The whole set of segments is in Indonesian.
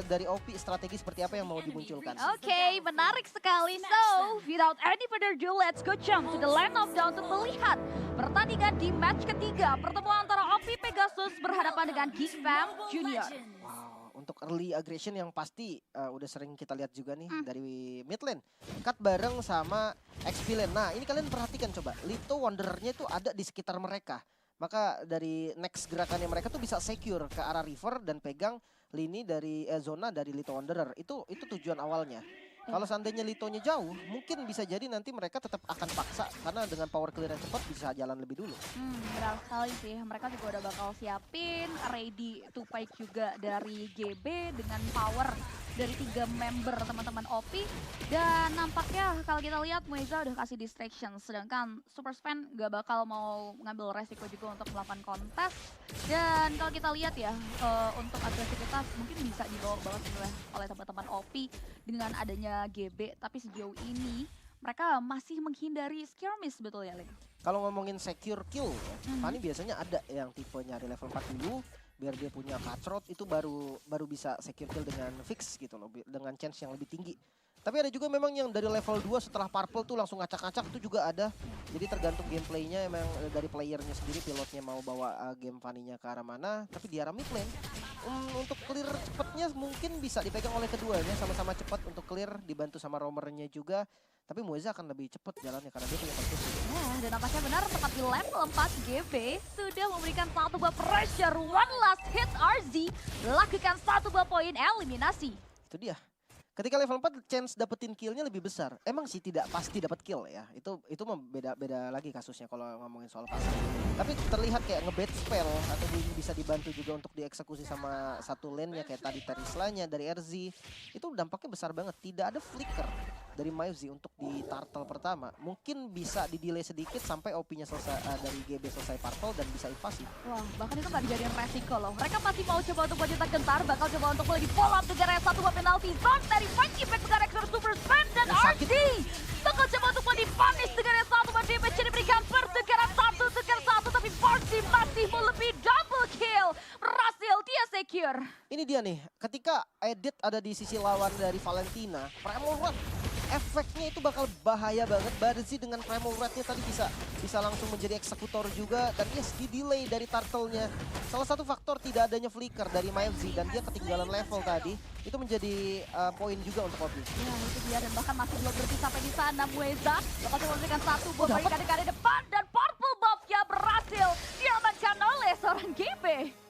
dari OP strategi seperti apa yang mau dimunculkan. Oke, menarik sekali. So, without any further ado, let's go jump to the land of down untuk melihat pertandingan di match ketiga. Pertemuan antara OP Pegasus berhadapan dengan Geek Fam Junior. Wow, untuk early aggression yang pasti udah sering kita lihat juga nih dari mid lane. Cut bareng sama XP lane. Nah, ini kalian perhatikan coba. Lito Wanderer-nya itu ada di sekitar mereka. Maka dari next gerakannya mereka tuh bisa secure ke arah river dan pegang lini dari zona dari Lito Wanderer. Itu tujuan awalnya. Kalau seandainya Litonya jauh, mungkin bisa jadi nanti mereka tetap akan paksa karena dengan power clear yang cepat bisa jalan lebih dulu. Benar sekali sih. Mereka juga udah bakal siapin ready to fight juga dari GB dengan power dari 3 member teman-teman OP. Dan nampaknya kalau kita lihat Mueza udah kasih distraction. Sedangkan Super Span gak bakal mau ngambil resiko juga untuk melakukan kontes. Dan kalau kita lihat ya, untuk agresivitas mungkin bisa dibawa banget oleh teman-teman OP dengan adanya GB. Tapi sejauh ini mereka masih menghindari skirmish betul ya, Lin? Kalau ngomongin secure kill ya, Fanny biasanya ada yang tipe nyari level 4 dulu biar dia punya cutthroat itu baru bisa secure kill dengan fix gitu loh, dengan chance yang lebih tinggi. Tapi ada juga memang yang dari level 2 setelah purple tuh langsung ngacak-ngacak itu juga ada. Jadi tergantung gameplaynya emang dari playernya sendiri, pilotnya mau bawa game Fanny-nya ke arah mana. Tapi di arah mid lane, untuk clear cepatnya mungkin bisa dipegang oleh keduanya, sama-sama cepat untuk clear, dibantu sama roamernya juga. Tapi Mueza akan lebih cepat jalannya karena dia punya posisi. Ya, dan nampaknya benar tepat di level 4 GB sudah memberikan satu buah pressure. One last hit RZ lakukan satu buah poin eliminasi. Itu dia. Ketika level 4 chance dapetin killnya lebih besar. Emang sih tidak pasti dapat kill ya. Itu beda lagi kasusnya kalau ngomongin soal pasti. Tapi terlihat kayak ngebait spell atau bisa dibantu juga untuk dieksekusi sama satu lane-nya kayak tadi Terisla-nya dari RZ. Itu dampaknya besar banget. Tidak ada flicker dari Myozi untuk di turtle pertama. Mungkin bisa di-delay sedikit sampai OP-nya selesai dari GB selesai purple dan bisa invasi. Wah, bahkan itu gak dijadiin resiko loh. Mereka pasti mau coba untuk mencetak gentar, bakal coba untuk lagi follow up dengan satu buah penalti zone dari Fight Impact dengan Exor Super Span dan RD. Bakal coba untuk di-punish dengan satu buah damage yang diberikan pertukaran satu, tapi Parsi masih lebih double kill. Berhasil dia secure. Ini dia nih, ketika Edit ada di sisi lawan dari Valentina, Primal Rod efeknya itu bakal bahaya banget. Barzi dengan Primal Red-nya tadi bisa langsung menjadi eksekutor juga. Dan yes, di-delay dari turtle-nya. Salah satu faktor tidak adanya flicker dari Myozi dan dia ketinggalan level tadi. Itu menjadi poin juga untuk Obi. Ya, itu dia, dan bahkan masih belum berhenti sampai di sana. Mueza bakal coba memberikan satu buah barikade depan dan purple buff-nya berhasil diamankan oleh seorang GB.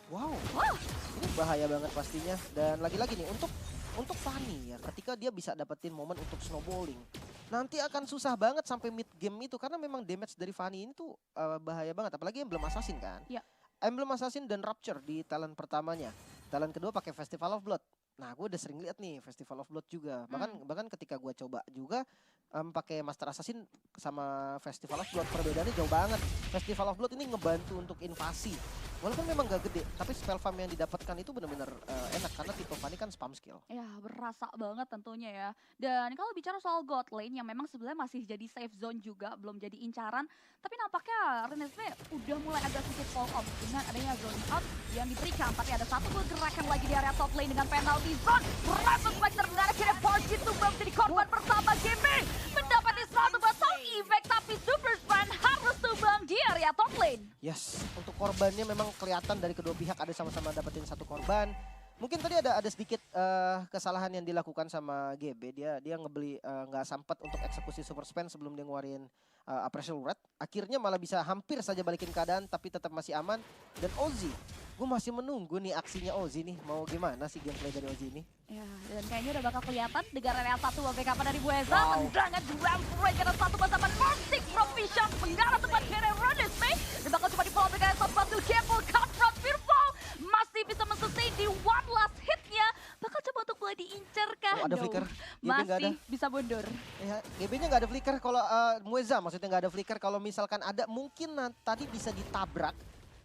Wow, ini bahaya banget pastinya. Dan lagi-lagi nih, untuk Fanny ya, ketika dia bisa dapetin momen untuk snowballing, nanti akan susah banget sampai mid game itu karena memang damage dari Fanny ini tuh bahaya banget, apalagi Emblem Assassin kan. Ya. Emblem Assassin dan Rupture di talent pertamanya. Talent kedua pakai Festival of Blood. Nah, gue udah sering lihat nih Festival of Blood juga. Bahkan ketika gue coba juga pakai Master Assassin sama Festival of Blood, perbedaannya jauh banget. Festival of Blood ini ngebantu untuk invasi. Walaupun memang gak gede, tapi spell farm yang didapatkan itu benar-benar enak karena tipe Fanny kan spam skill. Ya, berasa banget tentunya ya. Dan kalau bicara soal God Lane yang memang sebenarnya masih jadi safe zone juga, belum jadi incaran. Tapi nampaknya Renesmee udah mulai agak sedikit fall off dengan adanya zone out yang diberikan. Tapi ada satu gerakan lagi di area top lane dengan penalty zone. Rapid Spike terdengar akhirnya Porci tumbang menjadi korban pertama GB. Mendapati satu sound effect, tapi Super Span harus tumbang di area top lane. Yes, untuk korbannya memang kelihatan dari kedua pihak ada sama-sama dapetin satu korban. Mungkin tadi ada sedikit kesalahan yang dilakukan sama GB. Dia ngebeli nggak sempat untuk eksekusi Super Span sebelum dia ngeluarin Appraisal Red. Akhirnya malah bisa hampir saja balikin keadaan tapi tetap masih aman. Dan Ozzy, gue masih menunggu nih aksinya Ozzy nih. Mau gimana sih gameplay dari Ozzy ini? Ya, dan kayaknya udah bakal kelihatan dengan area satu backup dari Mueza. Wow. Tendangan Grand Break karena satu pasangan Mortic Provision mengarah tempat kiri Renesmee. Dan bakal coba di-follow dengan satu Basil Careful Cutthroat Fearful. Masih bisa men-sustain di one last hit-nya. Bakal coba untuk mulai diincar kah? Oh, ada flicker. Masih bisa mundur. Ya, GB-nya nggak ada flicker kalau Mueza maksudnya nggak ada flicker. Kalau misalkan ada mungkin tadi bisa ditabrak.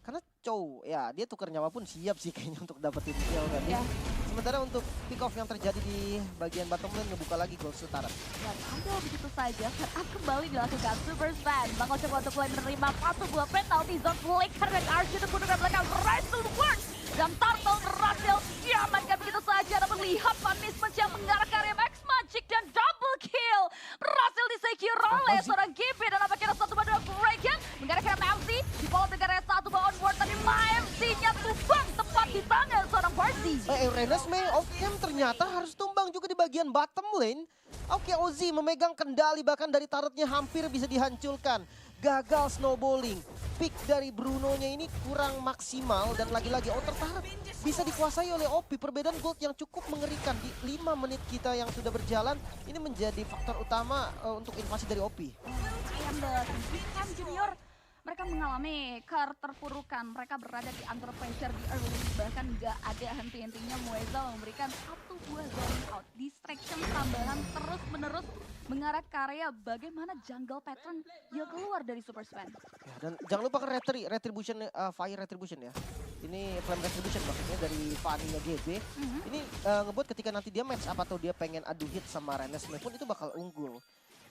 Karena Chow, ya dia tuker nyawa pun siap sih kayaknya untuk dapetin kill kan. Ya. Sementara untuk pick off yang terjadi di bagian bottom lane ngebuka lagi gol setara. Dan ambil begitu saja, setup kembali dilakukan Super Span. Bakal coba untuk mulai menerima satu buah penalty zone flicker dan Archie untuk mundur ke belakang. Rise to the work. Dan Turtle berhasil diamankan begitu saja. Namun Renesmee off-cam ternyata harus tumbang juga di bagian bottom lane. Oke, Ozzy memegang kendali bahkan dari turretnya hampir bisa dihancurkan. Gagal snowballing. Pick dari Bruno-nya ini kurang maksimal dan lagi-lagi outer turret bisa dikuasai oleh OP. Perbedaan gold yang cukup mengerikan di 5 menit kita yang sudah berjalan. Ini menjadi faktor utama untuk invasi dari OP. Big Junior, mereka mengalami keterpurukan. Mereka berada di under pressure di early, bahkan nggak ada henti-hentinya Mueza memberikan satu buah zone out. Distraction tambahan terus-menerus mengarah ke area bagaimana jungle pattern yang keluar dari Super Sven. Ya, dan jangan lupa kan retribution, fire retribution ya. Ini flame retribution maksudnya dari Fanny-nya GB. Ini ngebuat ketika nanti dia match up atau dia pengen adu hit sama Renesmee pun itu bakal unggul.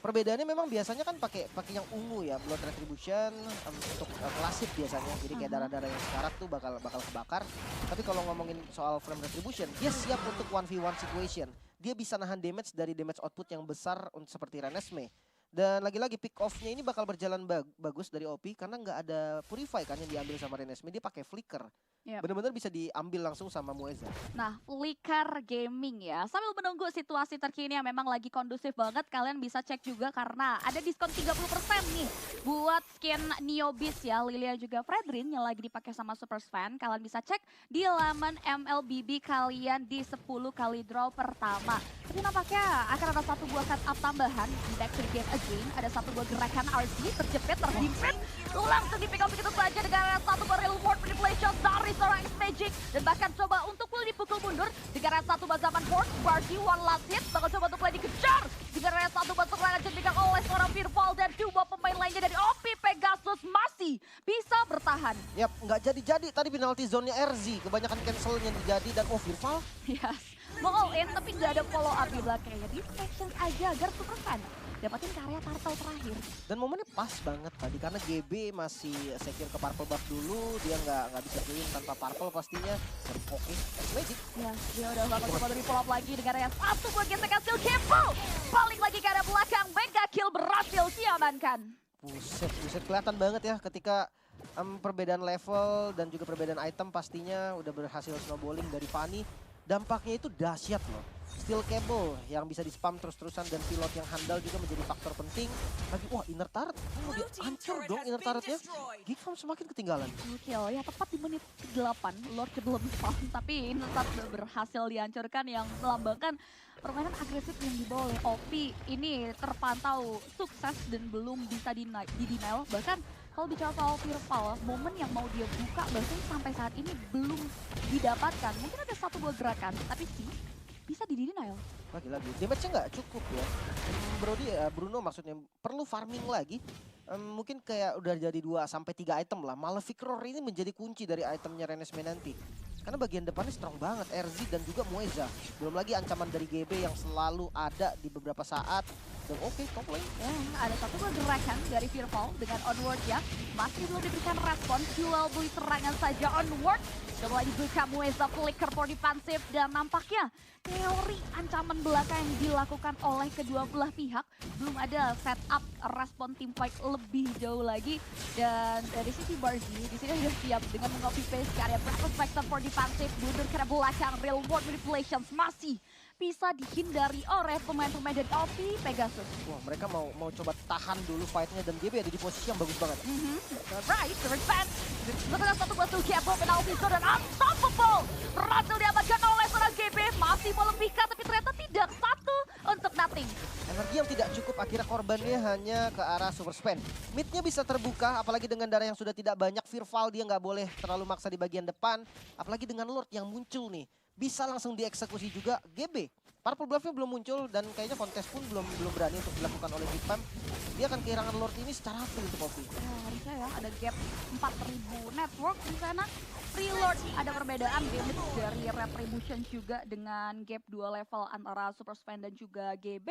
Perbedaannya memang biasanya kan pakai yang ungu ya, Blood Retribution untuk klasik biasanya. Jadi kayak darah-darah yang sekarat tuh bakal kebakar. Tapi kalau ngomongin soal Flame Retribution, dia siap untuk 1v1 situation. Dia bisa nahan damage dari damage output yang besar seperti Renesmee. Dan lagi-lagi pick off-nya ini bakal berjalan bagus dari OP karena nggak ada Purify kan yang diambil sama Renesmee, dia pakai Flicker. Yep. Bener-bener bisa diambil langsung sama Mueza. Nah, Flicker Gaming ya. Sambil menunggu situasi terkini yang memang lagi kondusif banget, kalian bisa cek juga karena ada diskon 30% nih buat skin Neobis ya. Lilia juga Fredrin yang lagi dipakai sama Super Sven. Kalian bisa cek di laman MLBB kalian di 10 kali draw pertama. Tapi nampaknya akan ada satu buah cut up tambahan di back to the game again. Ada satu buah gerakan RC terjepit, terhimpit. Langsung di-pick up begitu saja dengan satu buah real world manipulation dari seorang X-Magic. Dan bahkan coba untuk mulai dipukul mundur dengan satu buah zaman force. Bardi one last hit, bakal coba untuk mulai dikejar. Dengan satu buah serangan diberikan oleh seorang Fearfall dan dua pemain lainnya dari OP Pegasus masih bisa bertahan. Yap, nggak jadi-jadi tadi penalty zone-nya RZ. Kebanyakan cancel yang terjadi dan Fearfall. Yes. Mau all in tapi nggak ada follow up di belakangnya. Distractions aja agar Super Fan dapatin karya turtle terakhir. Dan momennya pas banget tadi karena GB masih secure ke purple buff dulu. Dia nggak bisa clean tanpa purple pastinya. Oke, X-Magic. Ya, dia udah bakal coba dari follow up lagi dengan yang satu buah gesekan skill Kepo. Balik lagi ke arah belakang, mega kill berhasil diamankan. Buset kelihatan banget ya ketika perbedaan level dan juga perbedaan item pastinya udah berhasil snowballing dari Fanny. Dampaknya itu dahsyat loh. Steel cable yang bisa di-spam terus-terusan dan pilot yang handal juga menjadi faktor penting. Lagi wah inner turret, mau dihancur dong inner turretnya. Geekfarm semakin ketinggalan. Kill ya tepat di menit ke-8, Lord belum spawn tapi inner turret berhasil dihancurkan yang melambangkan permainan agresif yang dibawa oleh OP ini terpantau sukses dan belum bisa di-denial. Bahkan kalau bicara soal Fearfall, momen yang mau dia buka bahkan sampai saat ini belum didapatkan. Mungkin ada satu buah gerakan, tapi sih bisa di-denial. Lagi-lagi, damage-nya nggak cukup ya. Bruno maksudnya perlu farming lagi. Mungkin kayak udah jadi 2-3 item lah. Malefic Roar ini menjadi kunci dari itemnya Renesmee nanti. Karena bagian depannya strong banget, RZ dan juga Mueza. Belum lagi ancaman dari GB yang selalu ada di beberapa saat. Dan oke, top lane. Ya, ada satu buah gerakan dari Fearfall dengan onward ya. Masih belum diberikan respon, jual beli serangan saja onward. Coba dibuka Mueza flicker for defensive dan nampaknya teori ancaman belakang yang dilakukan oleh kedua belah pihak belum ada setup respon team fight lebih jauh lagi. Dan dari sisi Barzi di sini sudah siap dengan mengcopy paste ke area Vector for defensive, mundur ke belakang, real world manipulations masih bisa dihindari oleh pemain-pemain dari OP Pegasus. Wah, mereka mau coba tahan dulu fight-nya dan GB ada di posisi yang bagus banget. Right, the defense. Setelah satu batu Kepo penalti zone dan unstoppable. Berhasil diamankan oleh seorang GB. Masih melebihkan tapi ternyata tidak, satu untuk nothing. Energi yang tidak cukup, akhirnya korbannya hanya ke arah Super Sven. Mid-nya bisa terbuka, apalagi dengan darah yang sudah tidak banyak. Fearfall dia nggak boleh terlalu maksa di bagian depan. Apalagi dengan Lord yang muncul nih. Bisa langsung dieksekusi juga GB. Purple Bluff-nya belum muncul dan kayaknya kontes pun belum berani untuk dilakukan oleh Geekfarm. Dia akan kehilangan Lord ini secara full untuk OP. Harusnya ya ada gap 4000 network di sana. Free Lord ada perbedaan damage dari Retribution juga dengan gap 2 level antara Super Sven dan juga GB.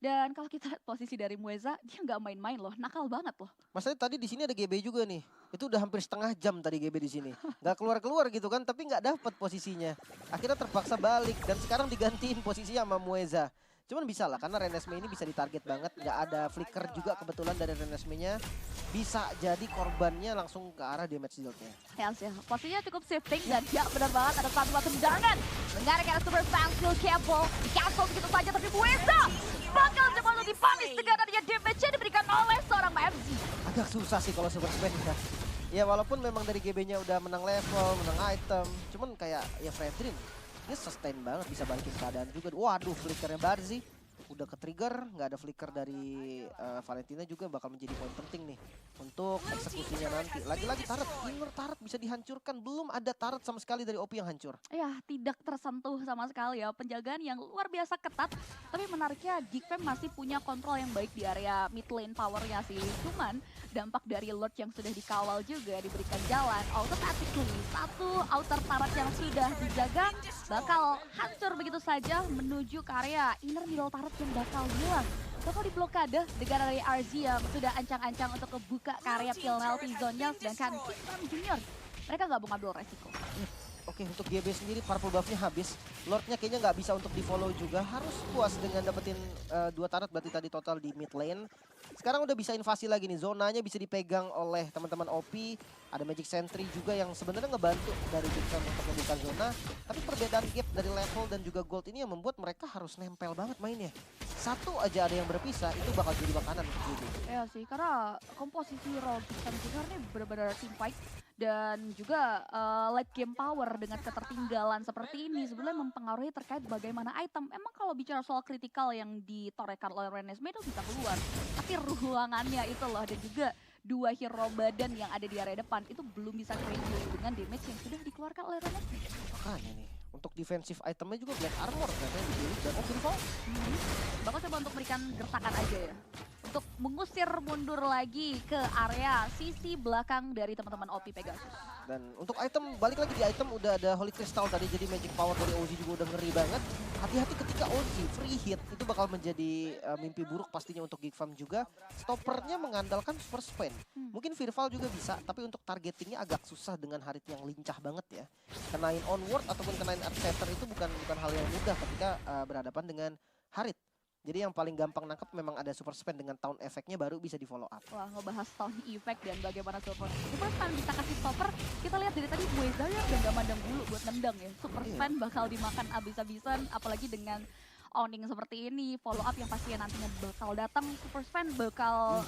Dan kalau kita lihat posisi dari Mueza, dia nggak main-main loh, nakal banget loh. Masalahnya tadi di sini ada GB juga nih. Itu udah hampir setengah jam tadi GB di sini. Nggak keluar-keluar gitu kan, tapi nggak dapat posisinya. Akhirnya terpaksa balik dan sekarang digantiin posisinya sama Mueza. Cuman bisa lah, karena Renesmee ini bisa ditarget banget. Nggak ada flicker juga kebetulan dari Renesmee-nya. Bisa jadi korbannya langsung ke arah damage deal-nya. Ya sih, posisinya cukup shifting dan ya benar banget ada satu tendangan. Mengarah ke arah super fast skill Kevo. Di cancel begitu saja tapi Mueza bakal coba untuk dipanis dengan adanya damage yang diberikan oleh seorang MZ. Agak susah sih kalau super spend ya. Ya walaupun memang dari GB-nya udah menang level, menang item. Cuman kayak ya Fredrin, dia sustain banget bisa balikin keadaan juga. Waduh, flickernya Barzi udah ke trigger, nggak ada flicker dari Valentina juga bakal menjadi poin penting nih untuk eksekusinya nanti. Lagi-lagi turret, inner turret bisa dihancurkan, belum ada turret sama sekali dari OP yang hancur. Ya, tidak tersentuh sama sekali ya. Penjagaan yang luar biasa ketat. Tapi menariknya Geekfam masih punya kontrol yang baik di area mid lane powernya sih. Cuman dampak dari Lord yang sudah dikawal juga diberikan jalan. Automatically satu outer turret yang sudah dijaga bakal hancur begitu saja menuju ke area inner middle turret yang bakal hilang. Bakal diblokade dengan dari RZ yang sudah ancang-ancang untuk kebuka ke area penalty zone-nya. Sedangkan Geekfam Junior mereka nggak mau ngambil resiko. Oke, untuk GB sendiri purple buff-nya habis. Lordnya kayaknya nggak bisa untuk di-follow juga. Harus puas dengan dapetin 2 turret berarti tadi total di mid lane. Sekarang udah bisa invasi lagi nih. Zonanya bisa dipegang oleh teman-teman OP. Ada Magic Sentry juga yang sebenarnya ngebantu dari Geekfam untuk membuka zona. Tapi perbedaan gap dari level dan juga gold ini yang membuat mereka harus nempel banget mainnya. Satu aja ada yang berpisah, itu bakal jadi makanan untuk GB. Ya sih, karena komposisi role Geekfam Junior ini benar-benar team fight. Dan juga late game power dengan ketertinggalan seperti ini sebenarnya mempengaruhi terkait bagaimana item. Emang kalau bicara soal kritikal yang ditorekan oleh Renesmee itu bisa keluar. Tapi ruangannya itu loh dan juga 2 hero badan yang ada di area depan itu belum bisa crazy dengan damage yang sudah dikeluarkan oleh Renesmee. Makanya nih, untuk defensive itemnya juga Black Armor katanya dipilih dan Overfall. Bakal coba untuk berikan gertakan aja ya. Untuk mengusir mundur lagi ke area sisi belakang dari teman-teman OP Pegasus. Dan untuk item, balik lagi di item udah ada Holy Crystal tadi, jadi magic power dari OG juga udah ngeri banget. Hati-hati ketika OG free hit, itu bakal menjadi mimpi buruk pastinya untuk Geekfam juga. Stoppernya mengandalkan super spin. Mungkin Firval juga bisa, tapi untuk targetingnya agak susah dengan Harit yang lincah banget ya. Kenain onward ataupun kenain Earthshatter itu bukan hal yang mudah ketika berhadapan dengan Harit. Jadi yang paling gampang nangkep memang ada super spend dengan town efeknya baru bisa di follow up. Wah, ngebahas town effect dan bagaimana super spend bisa kasih stopper. Kita lihat dari tadi Mueza ya udah gak mandang bulu buat nendang ya. Super spend bakal dimakan abis-abisan apalagi dengan owning seperti ini. Follow up yang pastinya nantinya bakal datang. Super spend bakal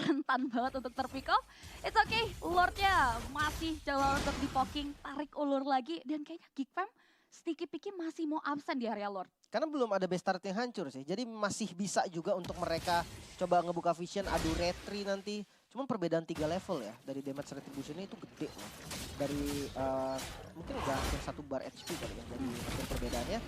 rentan banget untuk terpick off. It's okay, Lordnya masih coba untuk di-poking, tarik ulur lagi. Dan kayaknya Geekfam Sticky Picky masih mau absen di area Lord. Karena belum ada base turret yang hancur sih. Jadi masih bisa juga untuk mereka coba ngebuka vision, adu retri nanti. Cuman perbedaan 3 level ya. Dari damage retributionnya itu gede loh. Dari mungkin udah hampir 1 bar HP kali ya. Dari perbedaannya.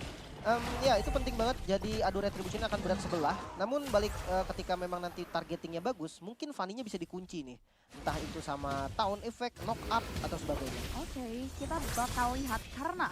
Ya itu penting banget. Jadi adu retributionnya akan berat sebelah. Namun balik ketika memang nanti targetingnya bagus. Mungkin Fanny-nya bisa dikunci nih. Entah itu sama town effect, knock up, atau sebagainya. Oke, kita bakal lihat karena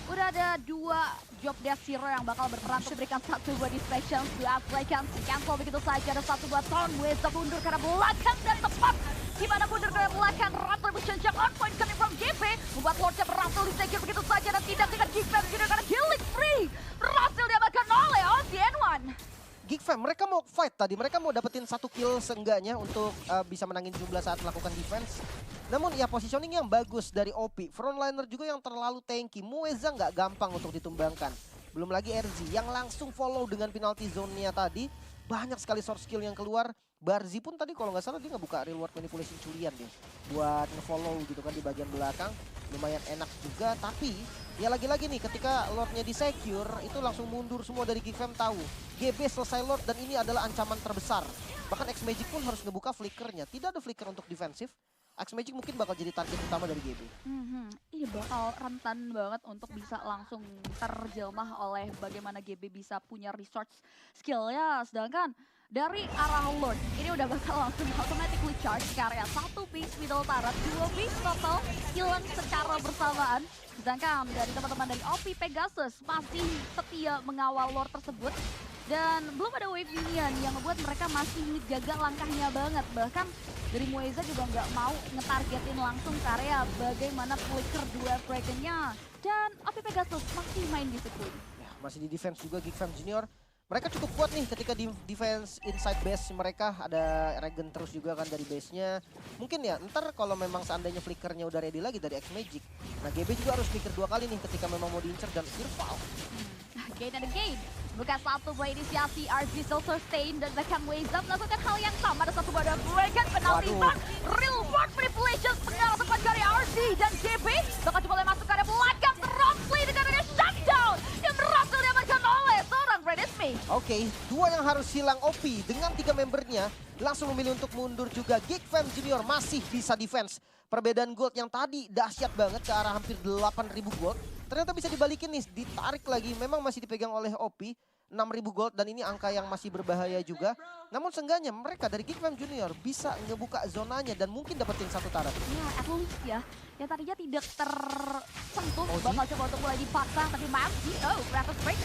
udah ada 2 job desk hero yang bakal berperan untuk berikan 1 buah distraction. Diabaikan, cancel begitu saja. Ada 1 buat town, Mueza mundur karena belakang dan tepat. Dimana mundur ke belakang, Retribution jump on point coming from GP. Membuat Lordnya berhasil di-secure begitu saja dan tidak dengan Geekfam juga karena killing free. Berhasil diamankan oleh OZN1. Geekfam, mereka mau fight tadi, mereka mau dapetin 1 kill seenggaknya untuk bisa menangin jumlah saat melakukan defense. Namun ya positioning yang bagus dari OP, frontliner juga yang terlalu tanky. Mueza nggak gampang untuk ditumbangkan. Belum lagi RZ yang langsung follow dengan penalty zone-nya tadi. Banyak sekali source skill yang keluar. Barzi pun tadi kalau nggak salah dia ngebuka reward manipulation culian deh. Buat nge-follow gitu kan di bagian belakang. Lumayan enak juga, tapi ya lagi-lagi nih ketika Lordnya di-secure itu langsung mundur semua dari Geekfam tahu. GB selesai Lord dan ini adalah ancaman terbesar. Bahkan X-Magic pun harus ngebuka flickernya. Tidak ada flicker untuk defensif. X-Magic mungkin bakal jadi target utama dari GB. Ini bakal rentan banget untuk bisa langsung terjelmah oleh bagaimana GB bisa punya resource skill-nya. Sedangkan dari arah Lord, ini udah bakal langsung automatically charge ke area 1 piece middle turret, 2 piece total hilang secara bersamaan. Sedangkan dari teman-teman dari OP Pegasus masih setia mengawal Lord tersebut. Dan belum ada wave minion yang membuat mereka masih ngejaga langkahnya banget. Bahkan dari Mueza juga nggak mau ngetargetin langsung ke area bagaimana flicker 2 dragonnya. Dan OP Pegasus masih main disiplin. Ya, masih di defense juga Geekfam Junior. mereka cukup kuat nih ketika di defense inside base mereka. Ada regen terus juga kan dari base-nya. Mungkin ya ntar kalau memang seandainya flickernya udah ready lagi dari X-Magic, nah GB juga harus pikir 2 kali nih ketika memang mau diincer dan Irfal. Again and again. Bukan satu buah inisiasi, RG still sustain dan bahkan Weza melakukan hal yang sama. Ada satu buah dragon penalti back. Real world manipulations mengarah tepat dari RG dan GB. Bakal coba masuk ke area belakang. Terrompli dengan adanya shutdown yang berhasil diamankan oleh seorang Renesmee. Oke, 2 yang harus hilang OP dengan 3 membernya langsung memilih untuk mundur juga. Geekfam Junior masih bisa defense. Perbedaan gold yang tadi dahsyat banget ke arah hampir 8.000 gold. Ternyata bisa dibalikin nih, ditarik lagi. Memang masih dipegang oleh OP, 6.000 gold dan ini angka yang masih berbahaya juga. Namun seenggaknya mereka dari Geekfam Junior bisa ngebuka zonanya dan mungkin dapetin 1 turret. Ya, at least ya. Yang tadinya tidak tersentuh Ozi bakal coba untuk mulai dipaksa. Tapi Mamsi, Rapid Break,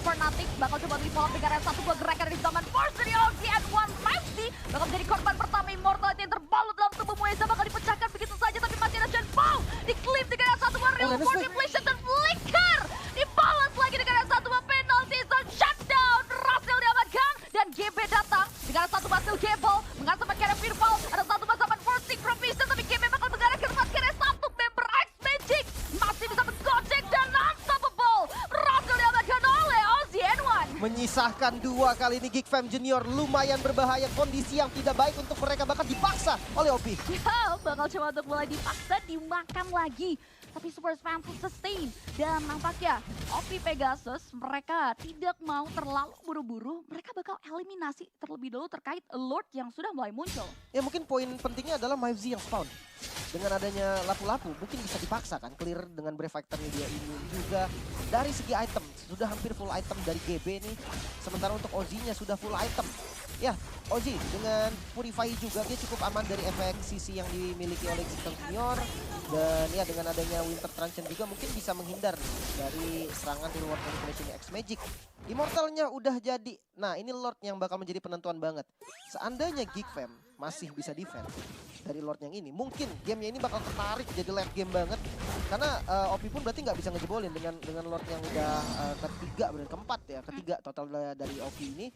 Fnatic bakal coba untuk di-follow dengan yang satu buah gerakan dari zaman Force dari Ozi and One Mamsi. Bakal menjadi korban pertama Immortality yang terbalut dalam tubuh Mueza. Bakal dipecahkan begitu saja tapi masih ada Chen Pao. Di-clip dengan yang satu buah Real World Inflation dan Flicker. Dibalas lagi dengan yang satu buah penalty zone shutdown. Berhasil diamankan dan GB datang dengan satu buah skill Gable. Mengarah ke arah Firval. Ada satu buah zaman Force Provision tapi GB bakal mengarah ke arah satu member X-Magic. Masih bisa menggocek dan unstoppable. Berhasil diamankan oleh Ozi N1. menyisahkan 2 kali ini. Geekfam Junior lumayan berbahaya, kondisi yang tidak baik untuk mereka, bahkan dipaksa oleh OP. Ya, bakal coba untuk mulai dipaksa, dimakan lagi. Tapi Super Spam full sustain. Dan nampaknya OP Pegasus mereka tidak mau terlalu buru-buru. Mereka bakal eliminasi terlebih dahulu terkait Lord yang sudah mulai muncul. Ya mungkin poin pentingnya adalah Mivzy yang spawn. Dengan adanya lapu-lapu mungkin bisa dipaksa kan clear dengan Brave Factor-nya dia ini juga. Dari segi item sudah hampir full item dari GB nih. Sementara untuk Ozi-nya sudah full item. Ya, Ozi dengan Purify juga dia cukup aman dari efek sisi yang dimiliki oleh Geekfam Junior. Dan ya dengan adanya Winter Truncheon juga mungkin bisa menghindar dari serangan di luar manipulation X-Magic. Immortalnya udah jadi. Nah ini Lord yang bakal menjadi penentuan banget. Seandainya Geekfam masih bisa defense dari Lord yang ini, mungkin gamenya ini bakal tertarik jadi late game banget. Karena OP pun berarti nggak bisa ngejebolin dengan Lord yang udah ketiga total dari OP ini.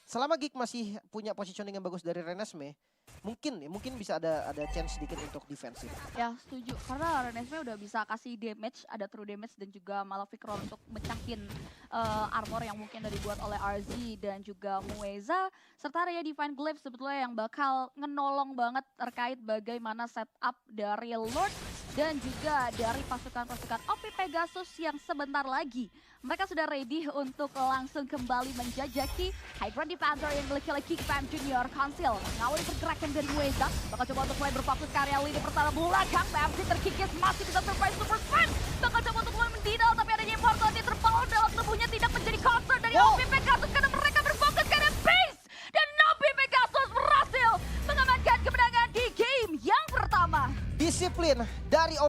Selama Geek masih punya positioning yang bagus dari Renesmee, mungkin bisa ada chance sedikit untuk defense. Ya setuju, karena Renesmee udah bisa kasih damage, ada true damage dan juga Malefic Roll untuk mecahin armor yang mungkin udah dibuat oleh RZ dan juga Mueza. Serta ada Divine Glaive sebetulnya yang bakal ngenolong banget terkait bagaimana setup dari Lord dan juga dari pasukan-pasukan OP Pegasus yang sebentar lagi mereka sudah ready untuk langsung kembali menjajaki High Ground Defender yang dimiliki oleh Geekfam Junior. Conceal mengawali pergerakan dari Mueza, bakal coba untuk mulai berfokus ke area lini pertahanan belakang. PMC terkikis, masih bisa surprise Super Spam, bakal coba untuk mulai mendidal tapi adanya Immortality terbawa dalam tubuhnya tidak menjadi concern dari OP Pegasus karena mereka berfokus ke area base. Dan OP Pegasus berhasil mengamankan kemenangan di game yang pertama. Disiplin dari